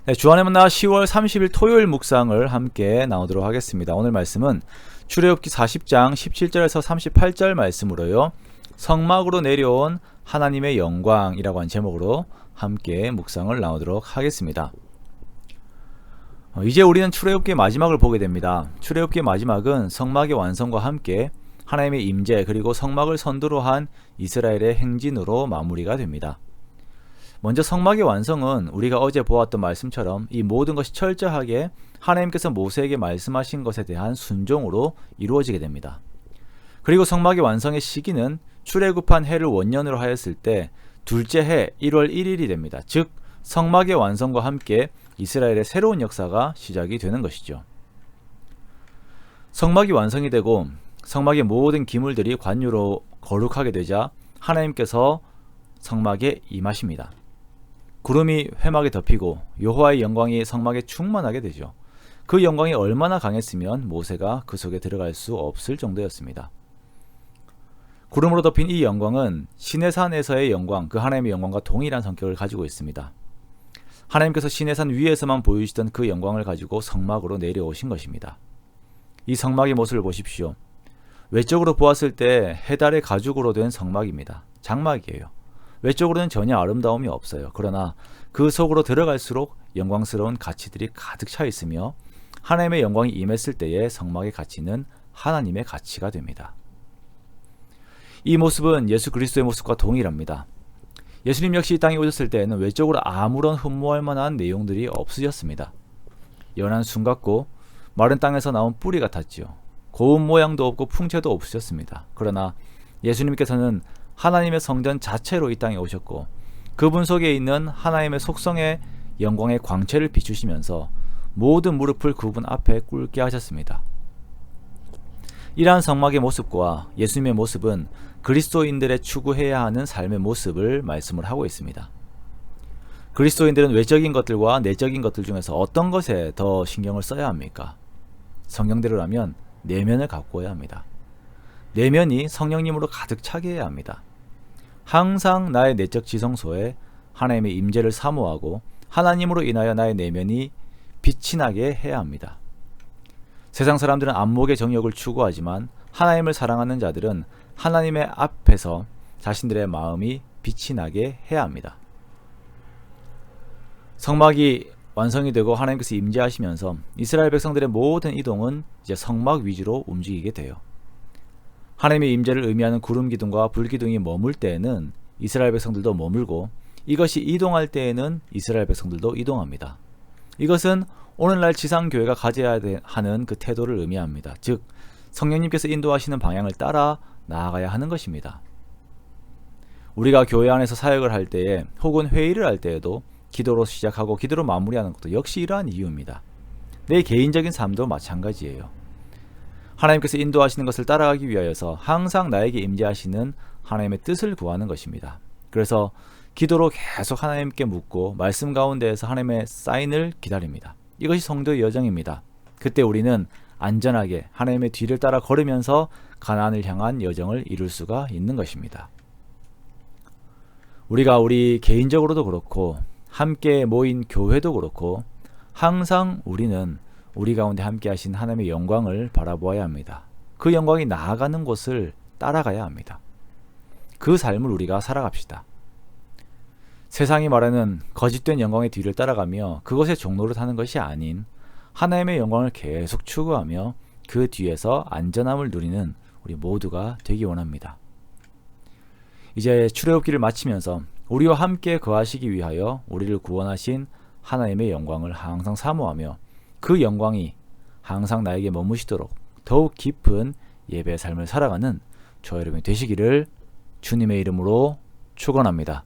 네, 주안의 만나 10월 30일 토요일 묵상을 함께 나누도록 하겠습니다. 오늘 말씀은 출애굽기 40장 17절에서 38절 말씀으로요. 성막으로 내려온 하나님의 영광이라고 한 제목으로 함께 묵상을 나누도록 하겠습니다. 이제 우리는 출애굽기의 마지막을 보게 됩니다. 출애굽기의 마지막은 성막의 완성과 함께 하나님의 임재 그리고 성막을 선두로 한 이스라엘의 행진으로 마무리가 됩니다. 먼저 성막의 완성은 우리가 어제 보았던 말씀처럼 이 모든 것이 철저하게 하나님께서 모세에게 말씀하신 것에 대한 순종으로 이루어지게 됩니다. 그리고 성막의 완성의 시기는 출애굽한 해를 원년으로 하였을 때 둘째 해 1월 1일이 됩니다. 즉 성막의 완성과 함께 이스라엘의 새로운 역사가 시작이 되는 것이죠. 성막이 완성이 되고 성막의 모든 기물들이 관유로 거룩하게 되자 하나님께서 성막에 임하십니다. 구름이 회막에 덮이고 여호와의 영광이 성막에 충만하게 되죠. 그 영광이 얼마나 강했으면 모세가 그 속에 들어갈 수 없을 정도였습니다. 구름으로 덮인 이 영광은 시내산에서의 영광, 그 하나님의 영광과 동일한 성격을 가지고 있습니다. 하나님께서 시내산 위에서만 보이시던 그 영광을 가지고 성막으로 내려오신 것입니다. 이 성막의 모습을 보십시오. 외적으로 보았을 때 해달의 가죽으로 된 성막입니다. 장막이에요. 외적으로는 전혀 아름다움이 없어요. 그러나 그 속으로 들어갈수록 영광스러운 가치들이 가득 차 있으며 하나님의 영광이 임했을 때의 성막의 가치는 하나님의 가치가 됩니다. 이 모습은 예수 그리스도의 모습과 동일합니다. 예수님 역시 이 땅에 오셨을 때에는 외적으로 아무런 흠모할 만한 내용들이 없으셨습니다. 연한 순 같고 마른 땅에서 나온 뿌리 같았지요. 고운 모양도 없고 풍채도 없으셨습니다. 그러나 예수님께서는 하나님의 성전 자체로 이 땅에 오셨고 그분 속에 있는 하나님의 속성의 영광의 광채를 비추시면서 모든 무릎을 그분 앞에 꿇게 하셨습니다. 이러한 성막의 모습과 예수님의 모습은 그리스도인들의 추구해야 하는 삶의 모습을 말씀을 하고 있습니다. 그리스도인들은 외적인 것들과 내적인 것들 중에서 어떤 것에 더 신경을 써야 합니까? 성경대로라면 내면을 가꾸어야 합니다. 내면이 성령님으로 가득 차게 해야 합니다. 항상 나의 내적 지성소에 하나님의 임재를 사모하고 하나님으로 인하여 나의 내면이 빛이 나게 해야 합니다. 세상 사람들은 안목의 정욕을 추구하지만 하나님을 사랑하는 자들은 하나님의 앞에서 자신들의 마음이 빛이 나게 해야 합니다. 성막이 완성이 되고 하나님께서 임재하시면서 이스라엘 백성들의 모든 이동은 이제 성막 위주로 움직이게 돼요. 하나님의 임재를 의미하는 구름 기둥과 불 기둥이 머물 때에는 이스라엘 백성들도 머물고 이것이 이동할 때에는 이스라엘 백성들도 이동합니다. 이것은 오늘날 지상교회가 가져야 하는 그 태도를 의미합니다. 즉 성령님께서 인도하시는 방향을 따라 나아가야 하는 것입니다. 우리가 교회 안에서 사역을 할 때에 혹은 회의를 할 때에도 기도로 시작하고 기도로 마무리하는 것도 역시 이러한 이유입니다. 내 개인적인 삶도 마찬가지예요. 하나님께서 인도하시는 것을 따라가기 위하여서 항상 나에게 임재하시는 하나님의 뜻을 구하는 것입니다. 그래서 기도로 계속 하나님께 묻고 말씀 가운데에서 하나님의 사인을 기다립니다. 이것이 성도의 여정입니다. 그때 우리는 안전하게 하나님의 뒤를 따라 걸으면서 가나안을 향한 여정을 이룰 수가 있는 것입니다. 우리가 우리 개인적으로도 그렇고 함께 모인 교회도 그렇고 항상 우리는 우리 가운데 함께 하신 하나님의 영광을 바라보아야 합니다. 그 영광이 나아가는 곳을 따라가야 합니다. 그 삶을 우리가 살아갑시다. 세상이 말하는 거짓된 영광의 뒤를 따라가며 그것의 종로를 하는 것이 아닌 하나님의 영광을 계속 추구하며 그 뒤에서 안전함을 누리는 우리 모두가 되기 원합니다. 이제 출애굽기를 마치면서 우리와 함께 거하시기 위하여 우리를 구원하신 하나님의 영광을 항상 사모하며 그 영광이 항상 나에게 머무시도록 더욱 깊은 예배의 삶을 살아가는 저와 여러분이 되시기를 주님의 이름으로 축원합니다.